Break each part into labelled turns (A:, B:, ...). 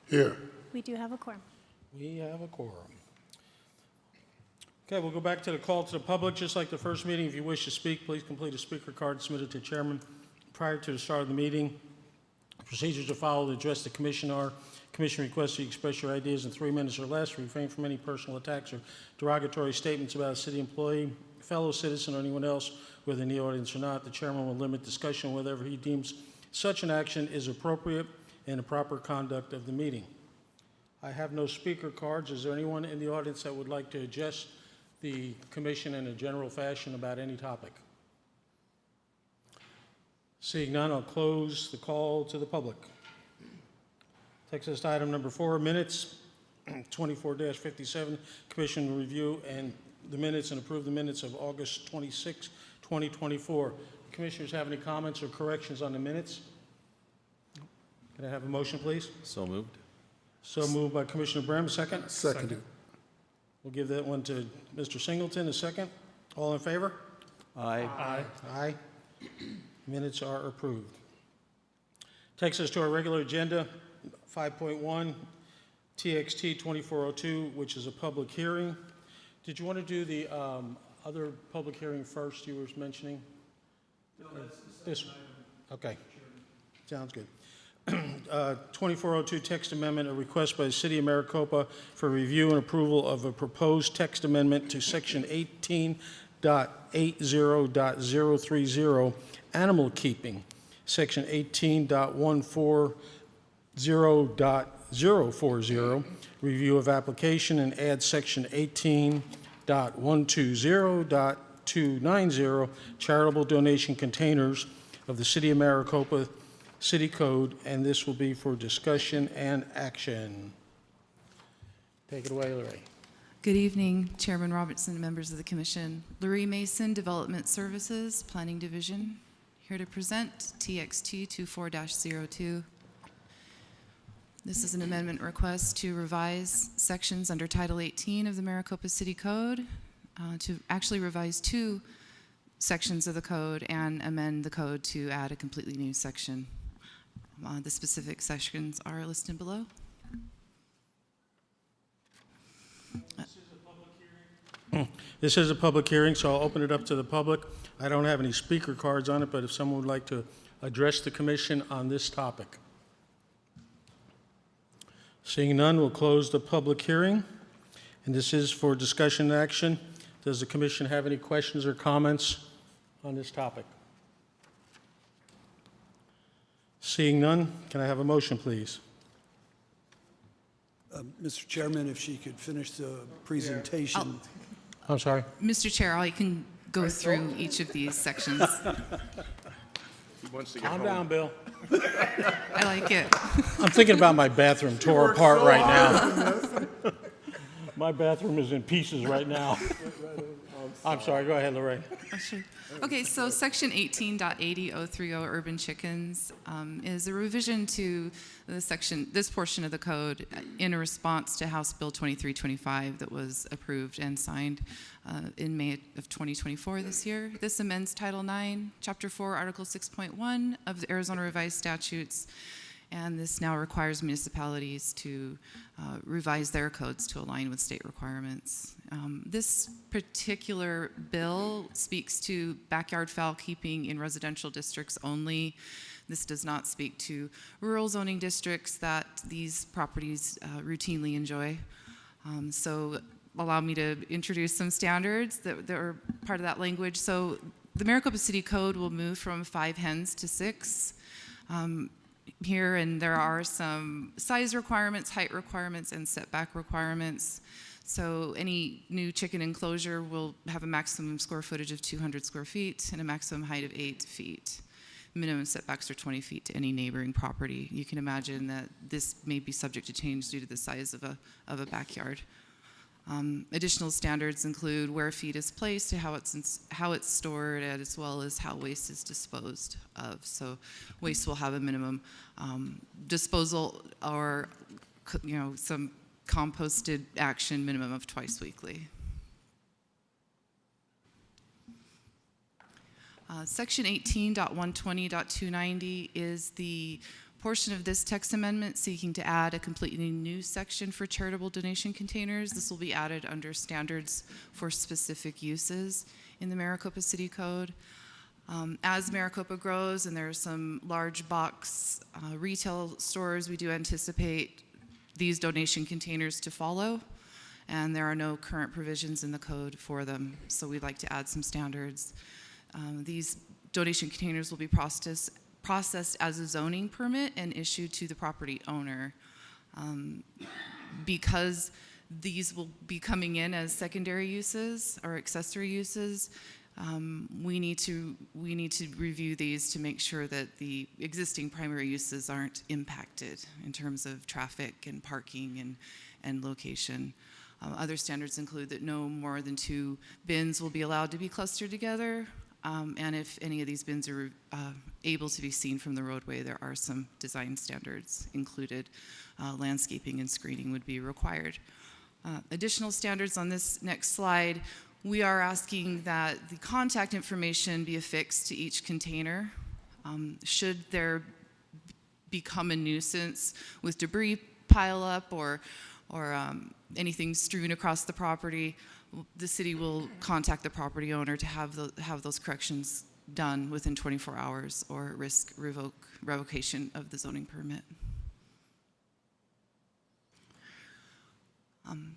A: Here.
B: We do have a quorum.
C: We have a quorum. Okay, we'll go back to the call to the public. Just like the first meeting, if you wish to speak, please complete a speaker card submitted to the chairman prior to the start of the meeting. Procedures to follow to address the commission are: commission requests you express your ideas in 3 minutes or less, refrain from any personal attacks or derogatory statements about a city employee, fellow citizen, or anyone else, whether in the audience or not. The chairman will limit discussion whether he deems such an action is appropriate and the proper conduct of the meeting. I have no speaker cards. Is there anyone in the audience that would like to address the commission in a general fashion about any topic? Seeing none, I'll close the call to the public. Takes us to item number 4, minutes, 24-57. Commission will review and the minutes and approve the minutes of August 26, 2024. Commissioners have any comments or corrections on the minutes? Can I have a motion, please?
D: So moved.
C: So moved by Commissioner Brem. Second?
A: Seconded.
C: We'll give that one to Mr. Singleton. A second. All in favor?
D: Aye.
C: Aye. Minutes are approved. Takes us to our regular agenda, 5.1, TXT 2402, which is a public hearing. Did you want to do the other public hearing first you were mentioning? No, that's this one. Okay. Sounds good. 2402 text amendment, a request by the City of Maricopa for review and approval of a proposed text amendment to Section 18.80.030, animal keeping, Section 18.140.040, review of application, and add Section 18.120.290, charitable donation containers of the City of Maricopa City Code, and this will be for discussion and action. Take it away, Larry.
E: Good evening, Chairman Robertson and members of the Commission. Larry Mason, Development Services, Planning Division, here to present TXT 24-02. This is an amendment request to revise sections under Title 18 of the Maricopa City Code, to actually revise 2 sections of the code and amend the code to add a completely new section. The specific sections are listed below.
C: This is a public hearing, so I'll open it up to the public. I don't have any speaker cards on it, but if someone would like to address the commission on this topic. Seeing none, we'll close the public hearing. And this is for discussion and action. Does the commission have any questions or comments on this topic? Seeing none, can I have a motion, please?
F: Mr. Chairman, if she could finish the presentation.
C: I'm sorry?
E: Mr. Chair, I can go through each of these sections.
C: Calm down, Bill.
E: I like it.
C: I'm thinking about my bathroom tore apart right now. My bathroom is in pieces right now. I'm sorry, go ahead, Lorraine.
E: Oh, sure. Okay, so Section 18.80.030 urban chickens is a revision to this portion of the code in a response to House Bill 2325 that was approved and signed in May of 2024 this year. This amends Title 9, Chapter 4, Article 6.1 of the Arizona Revised Statutes, and this now requires municipalities to revise their codes to align with state requirements. This particular bill speaks to backyard fowl keeping in residential districts only. This does not speak to rural zoning districts that these properties routinely enjoy. So allow me to introduce some standards that are part of that language. So the Maricopa City Code will move from 5 hens to 6. Here, and there are some size requirements, height requirements, and setback requirements. So any new chicken enclosure will have a maximum square footage of 200 square feet and a maximum height of 8 feet. Minimum setbacks are 20 feet to any neighboring property. You can imagine that this may be subject to change due to the size of a backyard. Additional standards include where feed is placed, how it's stored, as well as how waste is disposed of. So waste will have a minimum disposal or some composted action minimum of twice weekly. Section 18.120.290 is the portion of this text amendment seeking to add a completely new section for charitable donation containers. This will be added under standards for specific uses in the Maricopa City Code. As Maricopa grows and there are some large box retail stores, we do anticipate these donation containers to follow, and there are no current provisions in the code for them, so we'd like to add some standards. These donation containers will be processed as a zoning permit and issued to the property owner. Because these will be coming in as secondary uses or accessory uses, we need to review these to make sure that the existing primary uses aren't impacted in terms of traffic and parking and location. Other standards include that no more than 2 bins will be allowed to be clustered together, and if any of these bins are able to be seen from the roadway, there are some design standards included. Landscaping and screening would be required. Additional standards on this next slide. We are asking that the contact information be affixed to each container. Should there become a nuisance with debris pile up or anything strewn across the property, the city will contact the property owner to have those corrections done within 24 hours or risk revocation of the zoning permit.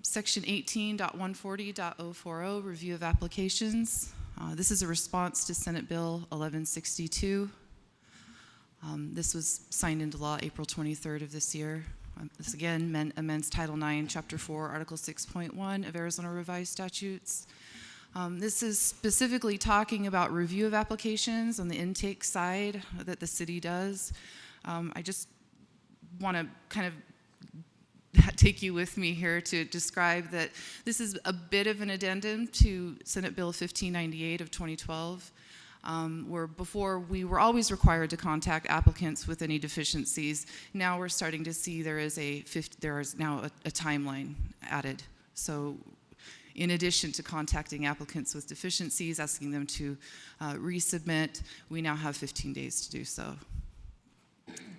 E: Section 18.140.040, review of applications. This is a response to Senate Bill 1162. This was signed into law April 23rd of this year. This again amends Title IX, Chapter 4, Article 6.1 of Arizona Revised Statutes. This is specifically talking about review of applications on the intake side that the city does. I just want to kind of take you with me here to describe that this is a bit of an addendum to Senate Bill 1598 of 2012, where before we were always required to contact applicants with any deficiencies. Now we're starting to see there is now a timeline added. So in addition to contacting applicants with deficiencies, asking them to resubmit, we now have 15 days to do so.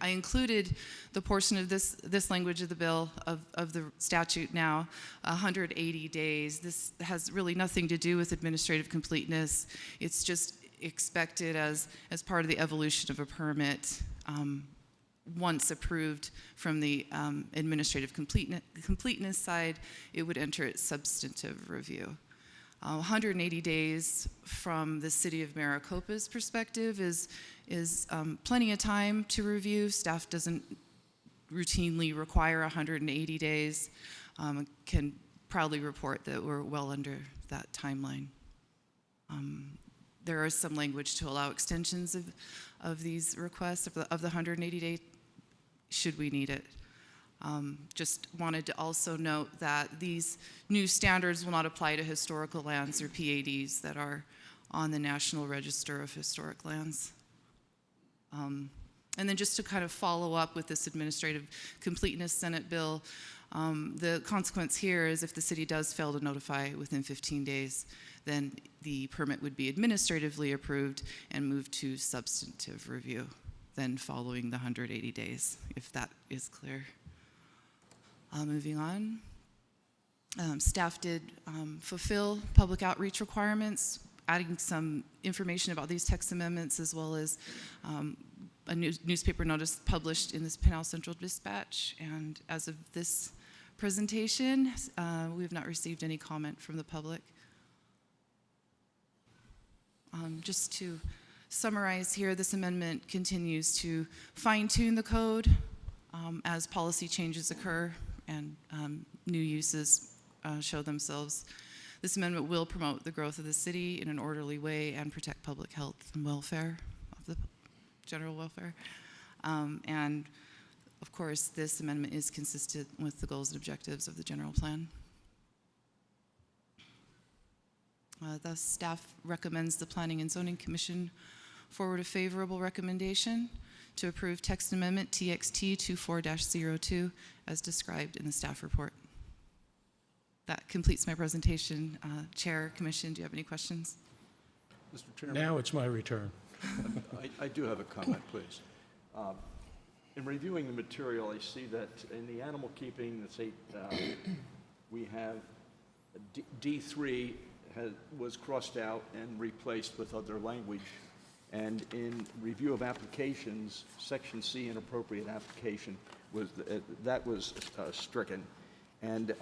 E: I included the portion of this language of the bill, of the statute now, 180 days. This has really nothing to do with administrative completeness. It's just expected as part of the evolution of a permit. Once approved from the administrative completeness side, it would enter its substantive review. 180 days from the city of Maricopa's perspective is plenty of time to review. Staff doesn't routinely require 180 days. Can proudly report that we're well under that timeline. There is some language to allow extensions of these requests of the 180 day, should we need it. Just wanted to also note that these new standards will not apply to historical lands or PADs that are on the National Register of Historic Lands. And then just to kind of follow up with this administrative completeness Senate bill, the consequence here is if the city does fail to notify within 15 days, then the permit would be administratively approved and moved to substantive review, then following the 180 days, if that is clear. Moving on, staff did fulfill public outreach requirements, adding some information about these text amendments, as well as a newspaper notice published in this Pinal Central Dispatch. And as of this presentation, we have not received any comment from the public. Just to summarize here, this amendment continues to fine-tune the code as policy changes occur and new uses show themselves. This amendment will promote the growth of the city in an orderly way and protect public health and welfare, of the general welfare. And of course, this amendment is consistent with the goals and objectives of the general plan. Thus, staff recommends the Planning and Zoning Commission forward a favorable recommendation to approve text amendment TXT 24-02 as described in the staff report. That completes my presentation. Chair, Commission, do you have any questions?
A: Mr. Chairman.
C: Now it's my return.
A: I do have a comment, please. In reviewing the material, I see that in the animal keeping, we have D3 was crossed out and replaced with other language. And in review of applications, section C, inappropriate application, was stricken. And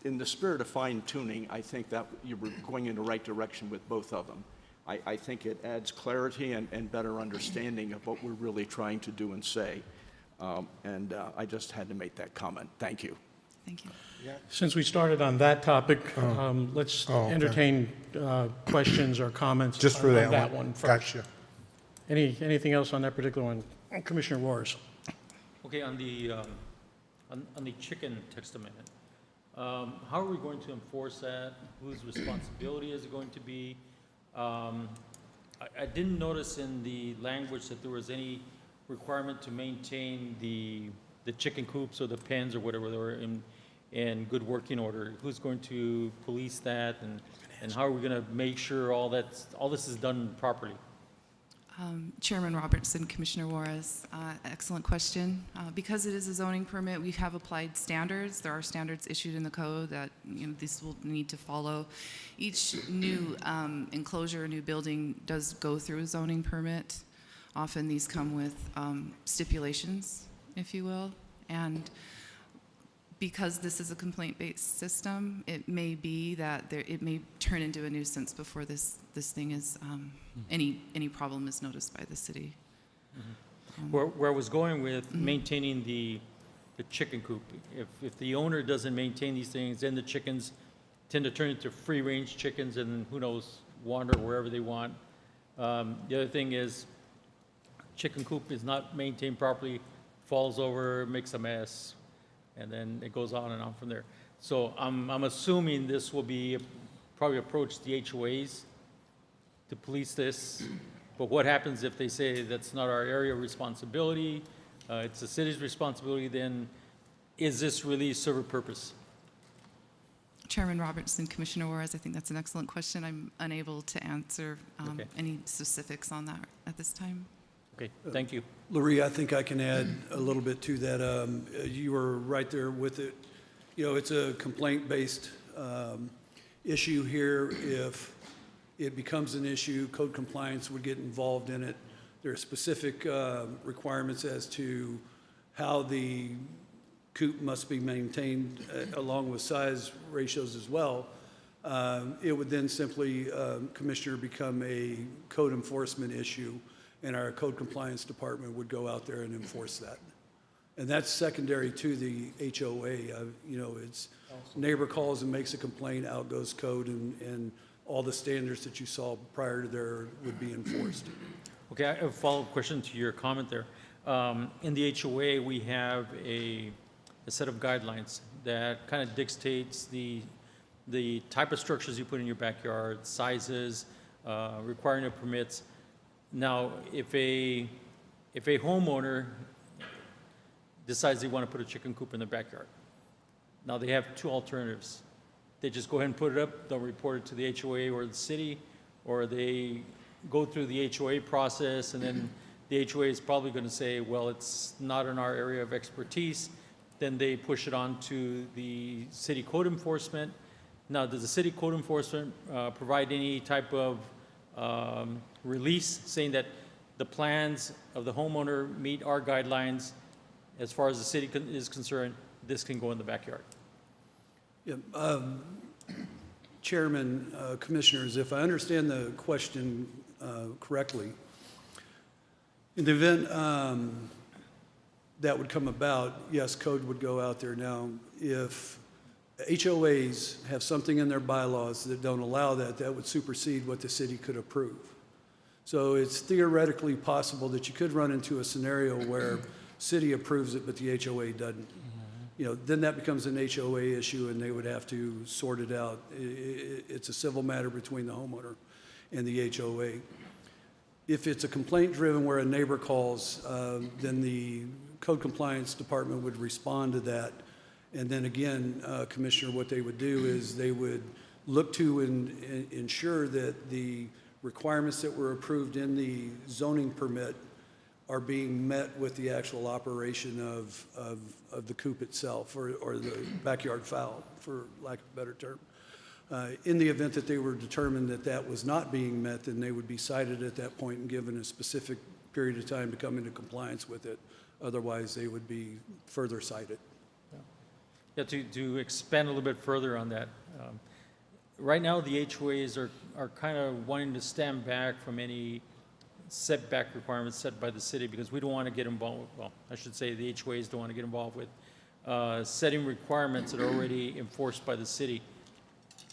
A: in the spirit of fine tuning, I think that you were going in the right direction with both of them. I think it adds clarity and better understanding of what we're really trying to do and say. I just had to make that comment. Thank you.
E: Thank you.
C: Since we started on that topic, let's
B: okay.
C: entertain questions or comments
B: Just for
C: on
B: that
C: one first.
B: Gotcha.
C: Anything else on that particular one? Commissioner Juarez.
D: Okay, on the chicken text amendment, how are we going to enforce that? Whose responsibility is it going to be? I didn't notice in the language that there was any requirement to maintain the chicken coops or the pens or whatever they were in good working order. Who's going to police that, and how are we going to make sure all this is done properly?
E: Chairman Robertson, Commissioner Juarez, excellent question. Because it is a zoning permit, we have applied standards. There are standards issued in the code that this will need to follow. Each new enclosure, new building does go through a zoning permit. Often these come with stipulations, if you will, and because this is a complaint-based system, it may be that it may turn into a nuisance before this thing is any problem is noticed by the city.
D: Where I was going with maintaining the chicken coop, if the owner doesn't maintain these things, then the chickens tend to turn into free-range chickens, and who knows, wander wherever they want. The other thing is, chicken coop is not maintained properly, falls over, makes a mess, and then it goes on and on from there. So I'm assuming this will be probably approach the HOAs to police this. But what happens if they say that's not our area of responsibility, it's the city's responsibility, then is this really serve a purpose?
E: Chairman Robertson, Commissioner Juarez, I think that's an excellent question. I'm unable to answer
D: Okay.
E: any specifics on that at this time.
D: Okay, thank you.
F: Larry, I think I can add a little bit to that. You were right there with it. It's a complaint-based issue here. If it becomes an issue, code compliance would get involved in it. There are specific requirements as to how the coop must be maintained along with size ratios as well. It would then simply, Commissioner, become a code enforcement issue, and our code compliance department would go out there and enforce that. And that's secondary to the HOA. It's neighbor calls and makes a complaint, out goes code, and all the standards that you saw prior to there would be enforced.
D: Okay, I have a follow-up question to your comment there. In the HOA, we have a set of guidelines that kind of dictates the type of structures you put in your backyard, sizes, requiring of permits. Now, if a homeowner decides they want to put a chicken coop in their backyard, now they have two alternatives. They just go ahead and put it up, they'll report it to the HOA or the city, or they go through the HOA process, and then the HOA is probably going to say, well, it's not in our area of expertise. Then they push it on to the city code enforcement. Now, does the city code enforcement provide any type of release saying that the plans of the homeowner meet our guidelines as far as the city is concerned, this can go in the backyard?
F: Yeah, Chairman, Commissioners, if I understand the question correctly, in the event that would come about, yes, code would go out there. Now, if HOAs have something in their bylaws that don't allow that, that would supersede what the city could approve. So it's theoretically possible that you could run into a scenario where city approves it, but the HOA doesn't. Then that becomes an HOA issue, and they would have to sort it out. It's a civil matter between the homeowner and the HOA. If it's a complaint driven where a neighbor calls, then the code compliance department would respond to that. And then again, Commissioner, what they would do is they would look to ensure that the requirements that were approved in the zoning permit are being met with the actual operation of the coop itself, or the backyard fowl, for lack of a better term. In the event that they were determined that that was not being met, then they would be cited at that point and given a specific period of time to come into compliance with it. Otherwise, they would be further cited.
D: Yeah, to expand a little bit further on that, right now the HOAs are kind of wanting to stand back from any setback requirements set by the city because we don't want to get involved, well, I should say the HOAs don't want to get involved with setting requirements that are already enforced by the city.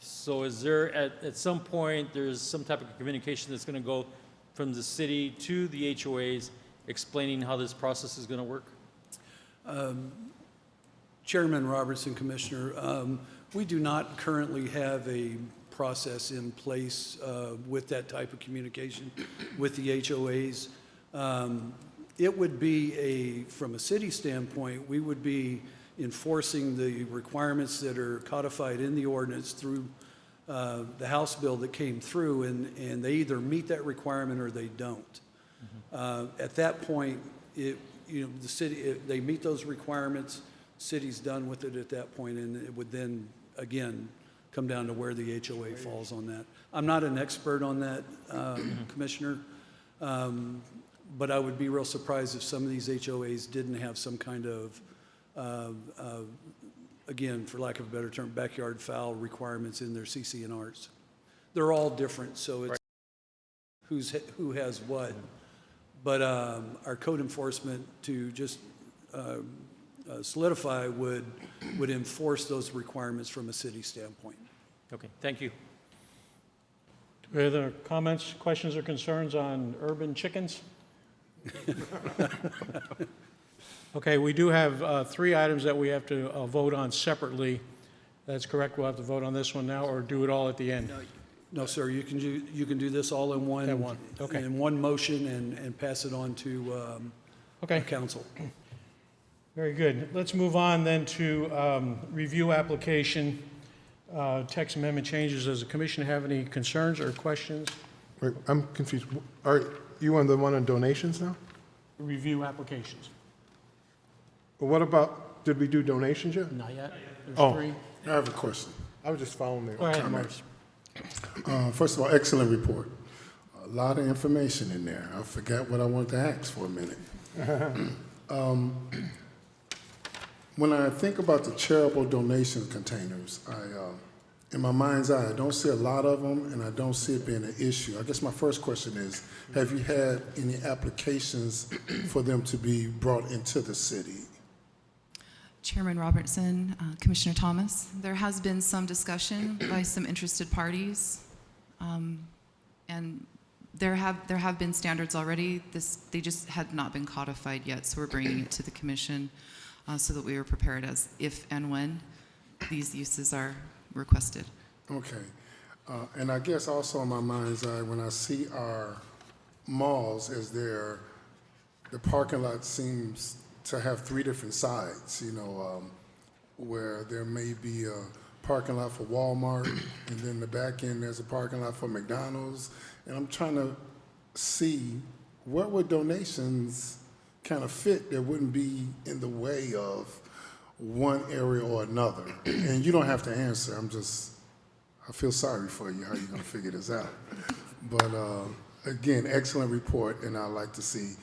D: So is there, at some point, there's some type of communication that's going to go from the city to the HOAs explaining how this process is going to work?
F: Chairman Robertson, Commissioner, we do not currently have a process in place with that type of communication with the HOAs. It would be from a city standpoint, we would be enforcing the requirements that are codified in the ordinance through the House bill that came through, and they either meet that requirement or they don't. At that point, the city, if they meet those requirements, city's done with it at that point, and it would then, again, come down to where the HOA falls on that. I'm not an expert on that, Commissioner, but I would be real surprised if some of these HOAs didn't have some kind of, again, for lack of a better term, backyard fowl requirements in their CC&Rs. They're all different, so it's who has what. But our code enforcement, to just solidify, would enforce those requirements from a city standpoint.
D: Okay, thank you.
C: Are there comments, questions, or concerns on urban chickens? Okay, we do have 3 items that we have to vote on separately. That's correct. We'll have to vote on this one now, or do it all at the end.
F: No, sir, you can do this all in one.
C: At one, okay.
F: In one motion and pass it on to
C: Okay.
F: council.
C: Very good. Let's move on then to review application, text amendment changes. Does the commission have any concerns or questions?
B: Wait, I'm confused. Are you on the one on donations now?
C: Review applications.
B: Well, what about, did we do donations yet?
C: Not yet. There's
B: Oh,
C: 3.
B: I have a question. I was just following the
C: Go ahead,
B: comments.
C: Morris.
G: First of all, excellent report. A lot of information in there. I forgot what I wanted to ask for a minute. When I think about the charitable donation containers, in my mind's eye, I don't see a lot of them, and I don't see it being an issue. I guess my first question is, have you had any applications for them to be brought into the city?
E: Chairman Robertson, Commissioner Thomas, there has been some discussion by some interested parties, and there have been standards already. They just had not been codified yet, so we're bringing it to the commission so that we are prepared as if and when these uses are requested.
G: Okay. And I guess also in my mind's eye, when I see our malls as the parking lot seems to have 3 different sides, where there may be a parking lot for Walmart, and then the back end there's a parking lot for McDonald's. And I'm trying to see where would donations kind of fit that wouldn't be in the way of one area or another. And you don't have to answer. I feel sorry for you, how you're going to figure this out. But again, excellent report, and I'd like to see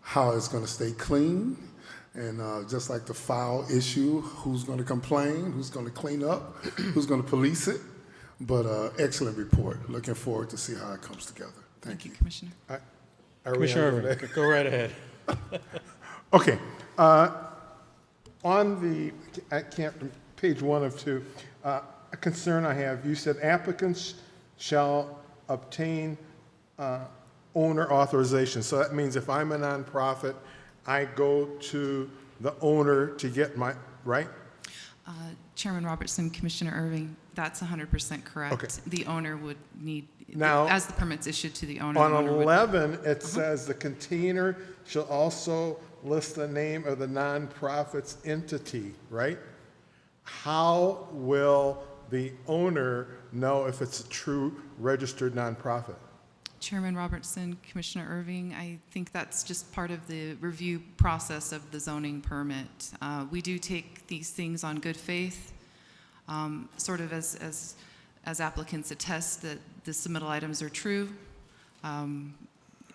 G: how it's going to stay clean. And just like the foul issue, who's going to complain, who's going to clean up, who's going to police it. But excellent report. Looking forward to see how it comes together. Thank you.
E: Commissioner.
C: Commissioner Irvin, go right ahead.
B: Okay. On the, page 1 of 2, a concern I have, you said applicants shall obtain owner authorization. So that means if I'm a nonprofit, I go to the owner to get my, right?
E: Chairman Robertson, Commissioner Irving, that's 100% correct.
B: Okay.
E: The owner would need,
B: Now,
E: as the permit's issued to the owner. the
B: On
E: owner would-
B: 11, it says the container shall also list the name of the nonprofit's entity, right? How will the owner know if it's a true registered nonprofit?
E: Chairman Robertson, Commissioner Irving, I think that's just part of the review process of the zoning permit. We do take these things on good faith, sort of as applicants attest that the submittal items are true.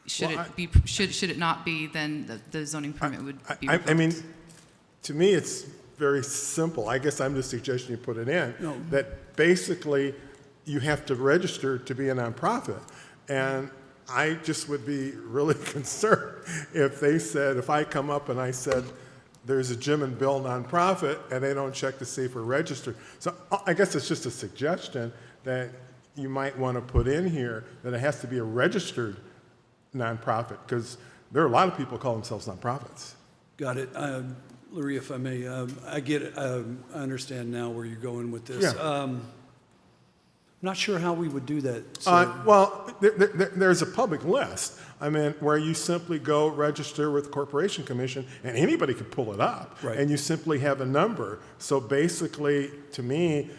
E: Should it not be, then the zoning permit would be revoked.
B: I mean, to me, it's very simple. I guess I'm just suggesting you put it in, that basically you have to register to be a nonprofit. And I just would be really concerned if they said, if I come up and I said, there's a Jim and Bill nonprofit, and they don't check to see if we're registered. So I guess it's just a suggestion that you might want to put in here that it has to be a registered nonprofit, because there are a lot of people who call themselves nonprofits.
F: Got it. Larry, if I may, I get it. I understand now where you're going with this.
B: Yeah.
F: I'm not sure how we would do that. So,
B: Well, there's a public list. I mean, where you simply go register with the Corporation Commission, and anybody can pull it up.
F: Right.
B: And you simply have a number. So basically, to me,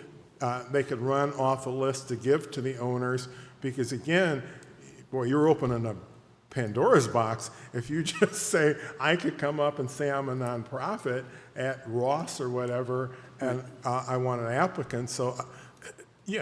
B: they could run off a list to give to the owners, because again, boy, you're opening a Pandora's box if you just say, I could come up and say I'm a nonprofit at Ross or whatever, and I want an applicant. So, you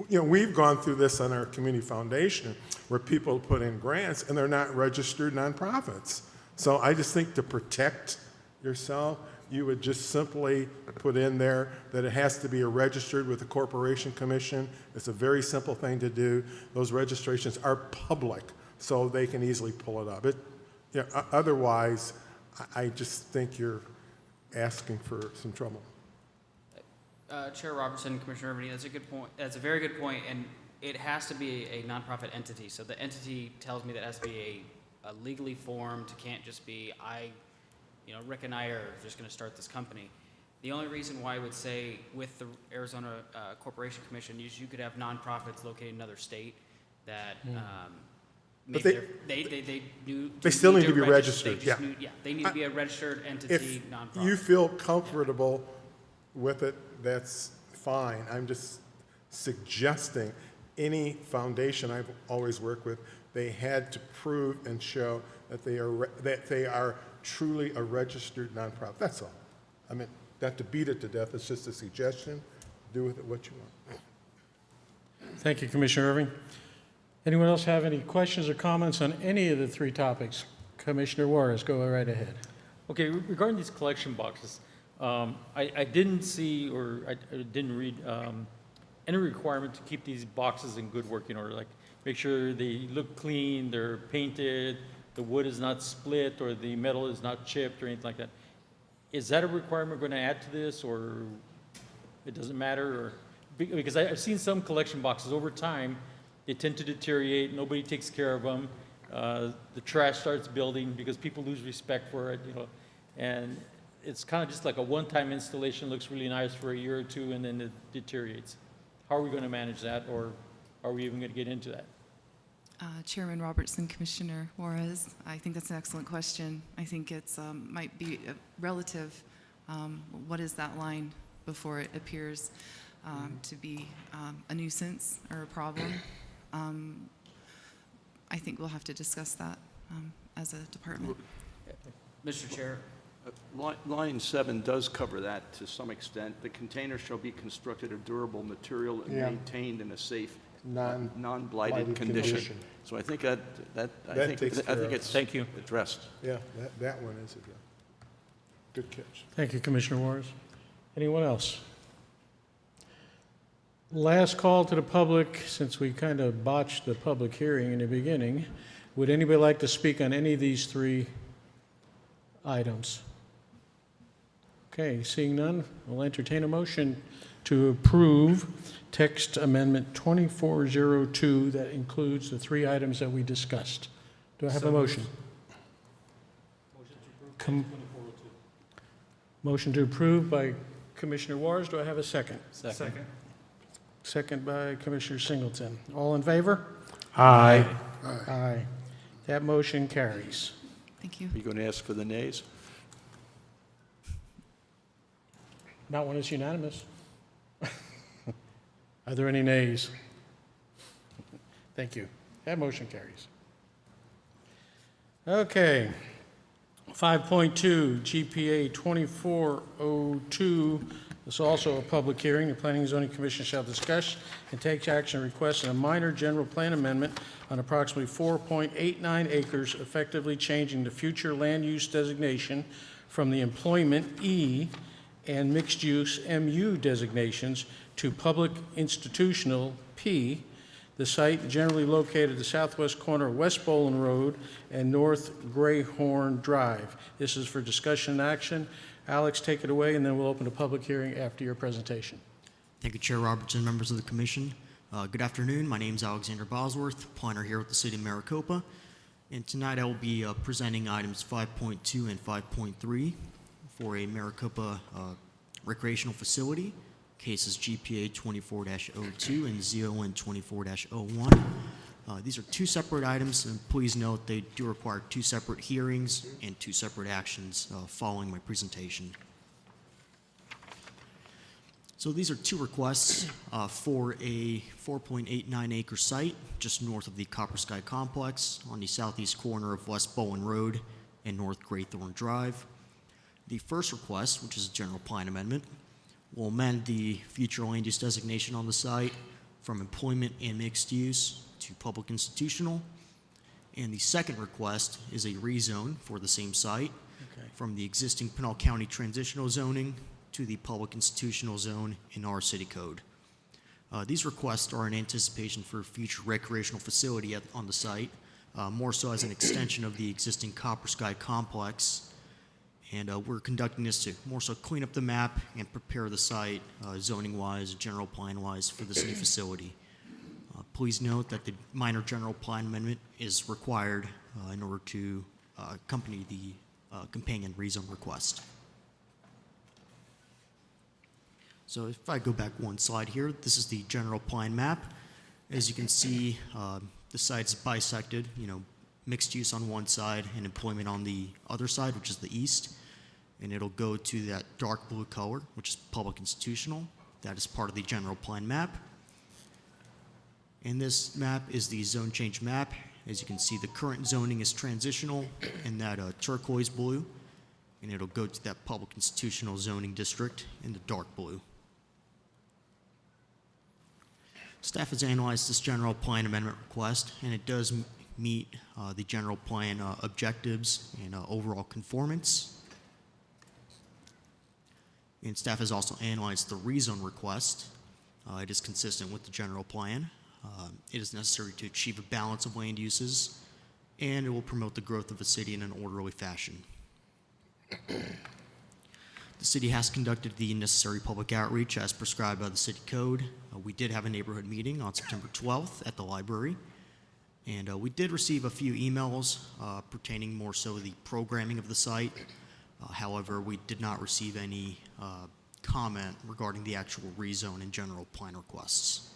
B: know, we've gone through this on our community foundation where people put in grants and they're not registered nonprofits. So I just think to protect yourself, you would just simply put in there that it has to be registered with the Corporation Commission. It's a very simple thing to do. Those registrations are public, so they can easily pull it up. Otherwise, I just think you're asking for some trouble.
H: Chair Robertson, Commissioner Irving, that's a good point. That's a very good point, and it has to be a nonprofit entity. So the entity tells me that it has to be a legally formed. It can't just be Rick and I are just going to start this company. The only reason why I would say with the Arizona Corporation Commission is you could have nonprofits located in another state that
B: But
H: they
B: still need to be registered.
H: They need to be a registered entity,
B: If
H: nonprofit.
B: you feel comfortable with it, that's fine. I'm just suggesting any foundation I've always worked with, they had to prove and show that they are truly a registered nonprofit. That's all. I mean, not to beat it to death, it's just a suggestion. Do with it what you want.
C: Thank you, Commissioner Irving. Anyone else have any questions or comments on any of the three topics? Commissioner Juarez, go right ahead.
D: Okay, regarding these collection boxes, I didn't see or I didn't read any requirement to keep these boxes in good working order, like make sure they look clean, they're painted, the wood is not split, or the metal is not chipped, or anything like that. Is that a requirement we're going to add to this, or it doesn't matter? Or because I've seen some collection boxes over time, they tend to deteriorate, nobody takes care of them, the trash starts building because people lose respect for it, and it's kind of just like a one-time installation, looks really nice for a year or two, and then it deteriorates. How are we going to manage that, or are we even going to get into that?
E: Chairman Robertson, Commissioner Juarez, I think that's an excellent question. I think it's might be relative. What is that line before it appears to be a nuisance or a problem? I think we'll have to discuss that as a department.
H: Mr. Chair,
A: Line 7 does cover that to some extent. The container shall be constructed of durable material and
B: Yeah.
A: maintained in a safe,
B: Non-blighted
A: non-blighted condition. So I think I think it's
D: Thank you.
A: addressed.
B: Yeah, that one is a good catch.
C: Thank you, Commissioner Juarez. Anyone else? Last call to the public, since we kind of botched the public hearing in the beginning. Would anybody like to speak on any of these three items? Okay, seeing none, we'll entertain a motion to approve text amendment 2402 that includes the three items that we discussed. Do I have a motion? Motion to approve by Commissioner Juarez. Do I have a second?
D: Second.
C: Second by Commissioner Singleton. All in favor?
B: Aye.
C: Aye. That motion carries.
E: Thank you.
A: Are you going to ask for the nays?
C: Not when it's unanimous. Are there any nays? Thank you. That motion carries. Okay. 5.2, GPA 2402. This is also a public hearing. The Planning and Zoning Commission shall discuss and take action requesting a minor general plan amendment on approximately 4.89 acres, effectively changing the future land use designation from the employment E and mixed use MU designations to public institutional P. The site generally located at the southwest corner of West Boland Road and North Greyhorn Drive. This is for discussion and action. Alex, take it away, and then we'll open a public hearing after your presentation.
I: Thank you, Chair Robertson, members of the commission. Good afternoon. My name is Alexander Bosworth, planner here with the City of Maricopa. And tonight I will be presenting items 5.2 and 5.3 for a Maricopa recreational facility. Cases GPA 24-02 and ZON 24-01. These are two separate items, and please note they do require two separate hearings and two separate actions following my presentation. So these are two requests for a 4.89 acre site just north of the Copper Sky Complex on the southeast corner of West Bowen Road and North Greythorn Drive. The first request, which is a general plan amendment, will amend the future land use designation on the site from employment and mixed use to public institutional. And the second request is a rezone for the same site from the existing Pinal County transitional zoning to the public institutional zone in our city code. These requests are in anticipation for a future recreational facility on the site, more so as an extension of the existing Copper Sky Complex. And we're conducting this to more so clean up the map and prepare the site zoning-wise, general plan-wise for this new facility. Please note that the minor general plan amendment is required in order to accompany the companion rezone request. So if I go back one slide here, this is the general plan map. As you can see, the site's bisected, mixed use on one side and employment on the other side, which is the east. And it'll go to that dark blue color, which is public institutional. That is part of the general plan map. And this map is the zone change map. As you can see, the current zoning is transitional in that turquoise blue, and it'll go to that public institutional zoning district in the dark blue. Staff has analyzed this general plan amendment request, and it does meet the general plan objectives and overall conformance. And staff has also analyzed the rezone request. It is consistent with the general plan. It is necessary to achieve a balance of land uses, and it will promote the growth of the city in an orderly fashion. The city has conducted the necessary public outreach as prescribed by the city code. We did have a neighborhood meeting on September 12th at the library, and we did receive a few emails pertaining more so to the programming of the site. However, we did not receive any comment regarding the actual rezone and general plan requests.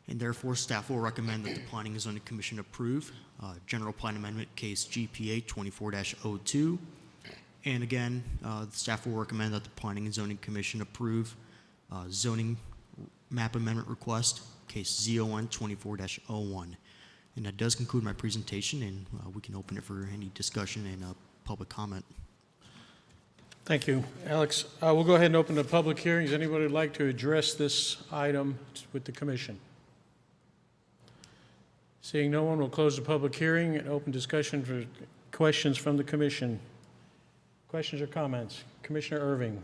I: And therefore, staff will recommend that the Planning and Zoning Commission approve General Plan Amendment Case GPA 24-02. And again, the staff will recommend that the Planning and Zoning Commission approve Zoning Map Amendment Request Case ZON 24-01. And that does conclude my presentation, and we can open it for any discussion and public comment.
C: Thank you. Alex, we'll go ahead and open the public hearing. Does anybody would like to address this item with the commission? Seeing no one, we'll close the public hearing and open discussion for questions from the commission. Questions or comments? Commissioner Irving.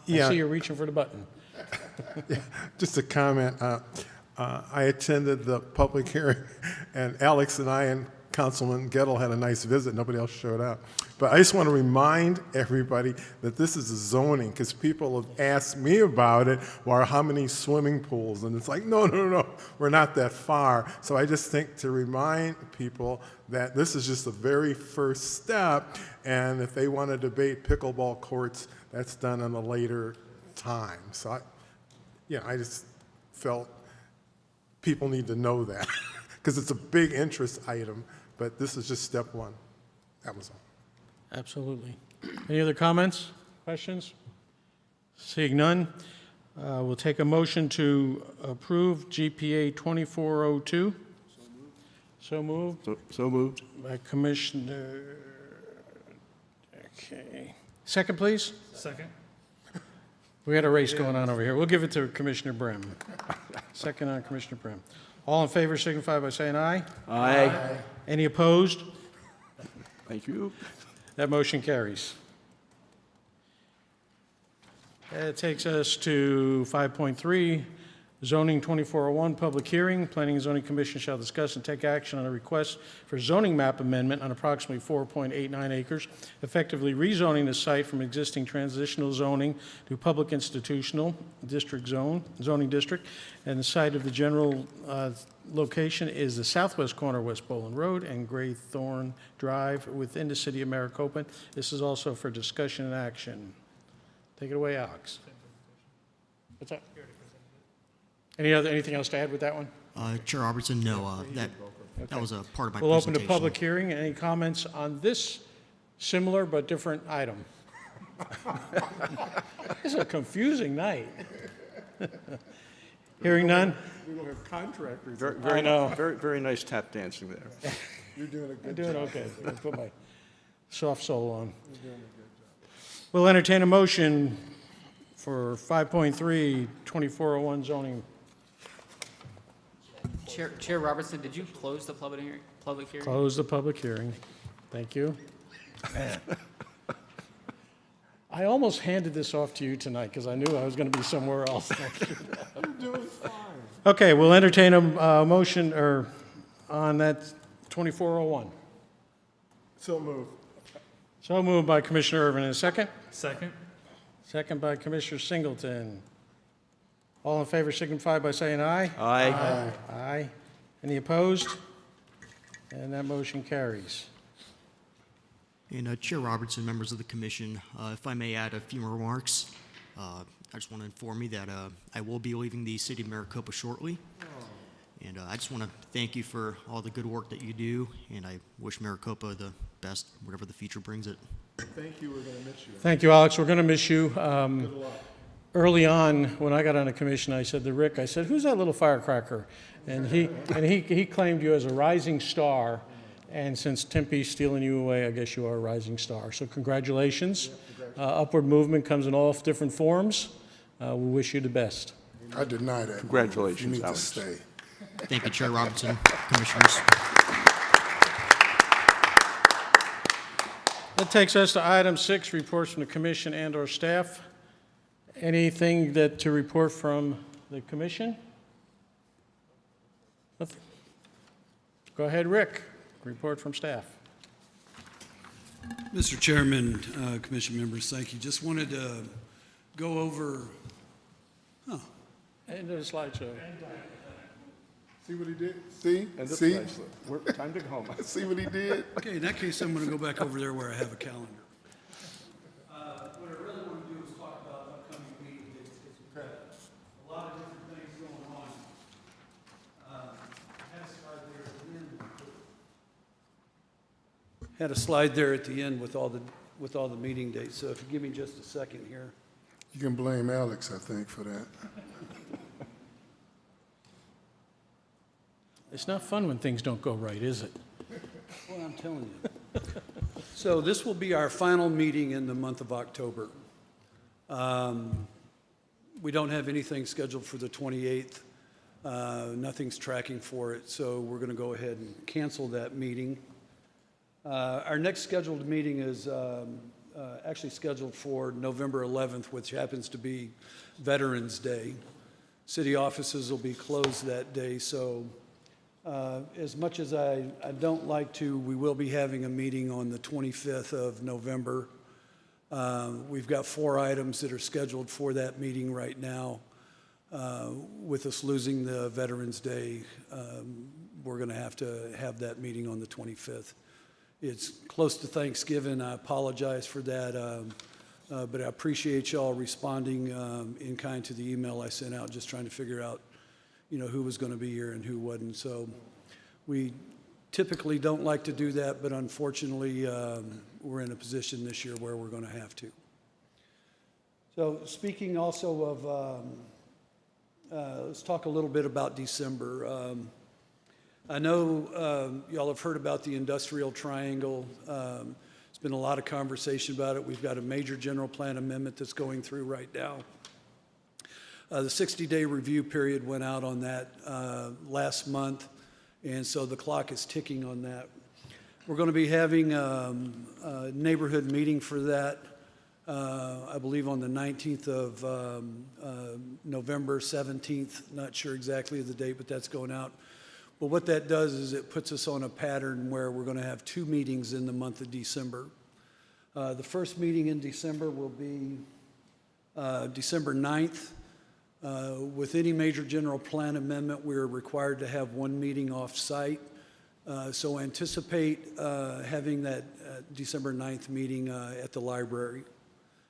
B: Yeah.
C: I see you're reaching for the button.
B: Just a comment. I attended the public hearing, and Alex and I and Councilman Gettle had a nice visit. Nobody else showed up. But I just want to remind everybody that this is a zoning, because people have asked me about it, or how many swimming pools, and it's like, no, we're not that far. So I just think to remind people that this is just the very first step, and if they want to debate pickleball courts, that's done in a later time. So I just felt people need to know that, because it's a big interest item, but this is just step one. That was all.
C: Absolutely. Any other comments, questions? Seeing none, We'll take a motion to approve GPA 2402. So moved
A: So moved.
C: by Commissioner, okay. Second, please?
J: Second.
C: We had a race going on over here. We'll give it to Commissioner Brim. Second on Commissioner Brim. All in favor signify by saying aye.
A: Aye.
C: Any opposed?
A: Thank you.
C: That motion carries. That takes us to 5.3, zoning 2401, public hearing. Planning and Zoning Commission shall discuss and take action on a request for zoning map amendment on approximately 4.89 acres, effectively rezoning the site from existing transitional zoning to public institutional district zoning district. And the site of the general location is the southwest corner of West Bowling Road and Graythorn Drive within the city of Maricopa. This is also for discussion and action. Take it away, Alex. What's that? Anything else to add with that one?
I: Chair Robertson, no, that was a part of my
C: We'll open
I: presentation.
C: the public hearing. Any comments on this similar but different item? This is a confusing night. Hearing none?
B: We don't have contractors.
C: I know.
A: Very nice tap dancing there.
B: You're doing a
C: I'm
B: good
C: doing
B: job.
C: okay. I'll put my soft soul on. We'll entertain a motion for 5.3, 2401 zoning.
H: Chair Robertson, did you close the public hearing?
C: Close the public hearing. Thank you. I almost handed this off to you tonight because I knew I was going to be somewhere else.
B: You're doing fine.
C: Okay, we'll entertain a motion on that 2401.
B: So moved.
C: So moved by Commissioner Irvin. And a second?
J: Second.
C: Second by Commissioner Singleton. All in favor signify by saying aye.
A: Aye.
C: Aye. Any opposed? And that motion carries.
I: And Chair Robertson, members of the commission, if I may add a few remarks, I just want to inform you that I will be leaving the city of Maricopa shortly. And I just want to thank you for all the good work that you do, and I wish Maricopa the best, whatever the future brings it.
B: Thank you, we're going to miss you.
C: Thank you, Alex. We're going to miss you.
B: Good luck.
C: Early on, when I got on the commission, I said to Rick, I said, who's that little firecracker? And he claimed you as a rising star. And since Tempe's stealing you away, I guess you are a rising star. So congratulations. Upward movement comes in all different forms. We wish you the best.
G: I deny that.
A: Congratulations,
G: You need
A: Alex.
G: to stay.
I: Thank you, Chair Robertson, commissioners.
C: That takes us to item 6, reports from the commission and/or staff. Anything to report from the commission? Nothing. Go ahead, Rick. Report from staff.
F: Mr. Chairman, commission members, thank you. Just wanted to go over,
C: And the slideshow.
G: See what he did? See?
A: And this
G: See?
A: guy's- Time to go home.
G: See what he did?
F: okay, in that case, I'm going to go back over there where I have a calendar. What I really want to do is talk about upcoming meeting dates. It's a lot of different things going on. Had a slide there at the end with all the meeting dates. So if you give me just a second here.
G: You can blame Alex, I think, for that.
C: It's not fun when things don't go right, is it?
F: Well, I'm telling you. So this will be our final meeting in the month of October. We don't have anything scheduled for the 28th. Nothing's tracking for it, so we're going to go ahead and cancel that meeting. Our next scheduled meeting is actually scheduled for November 11th, which happens to be Veterans Day. City offices will be closed that day, so as much as I don't like to, we will be having a meeting on the 25th of November. We've got 4 items that are scheduled for that meeting right now. With us losing the Veterans Day, we're going to have that meeting on the 25th. It's close to Thanksgiving. I apologize for that, but I appreciate y'all responding in kind to the email I sent out, just trying to figure out, who was going to be here and who wasn't. So we typically don't like to do that, but unfortunately, we're in a position this year where we're going to have to. So speaking also of, let's talk a little bit about December. I know y'all have heard about the industrial triangle. There's been a lot of conversation about it. We've got a major general plan amendment that's going through right now. The 60-day review period went out on that last month, and so the clock is ticking on that. We're going to be having a neighborhood meeting for that, I believe on the 19th of November, 17th, not sure exactly the date, but that's going out. But what that does is it puts us on a pattern where we're going to have 2 meetings in the month of December. The first meeting in December will be December 9th. With any major general plan amendment, we're required to have 1 meeting off-site. So anticipate having that December 9th meeting at the library.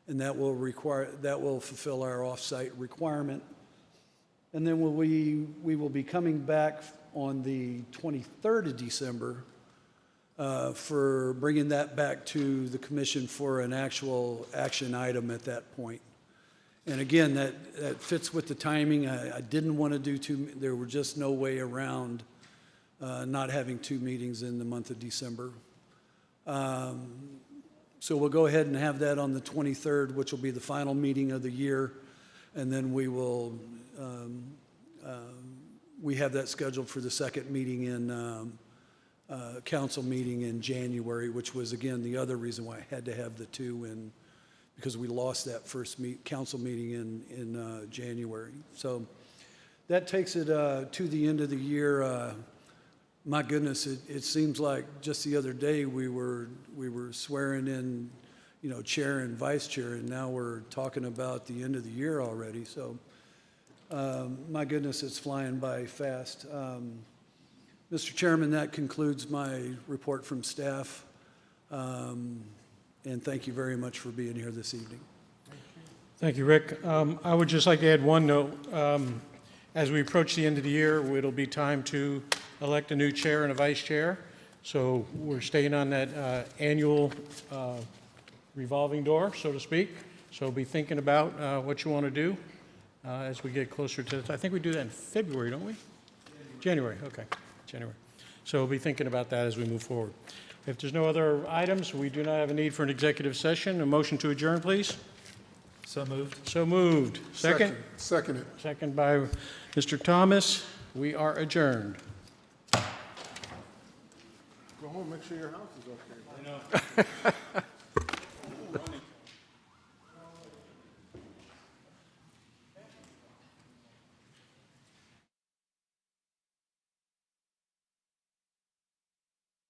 F: And that will fulfill our off-site requirement. And then we will be coming back on the 23rd of December for bringing that back to the commission for an actual action item at that point. And again, that fits with the timing. I didn't want to do 2, there were just no way around not having 2 meetings in the month of December. So we'll go ahead and have that on the 23rd, which will be the final meeting of the year. And then we will, we have that scheduled for the second meeting in, council meeting in January, which was, again, the other reason why I had to have the 2 in, because we lost that first council meeting in January. So that takes it to the end of the year. My goodness, it seems like just the other day we were swearing in, you know, chair and vice chair, and now we're talking about the end of the year already. So my goodness, it's flying by fast. Mr. Chairman, that concludes my report from staff. And thank you very much for being here this evening.
C: Thank you, Rick. I would just like to add one note. As we approach the end of the year, it'll be time to elect a new chair and a vice chair. So we're staying on that annual revolving door, so to speak. So be thinking about what you want to do as we get closer to it. I think we do that in February, don't we? January, okay, January. So we'll be thinking about that as we move forward. If there's no other items, we do not have a need for an executive session. A motion to adjourn, please.
J: So moved.
C: So moved. Second?
G: Seconded.
C: Second by Mr. Thomas. We are adjourned.
B: Go home, make sure your house is okay.
C: I know.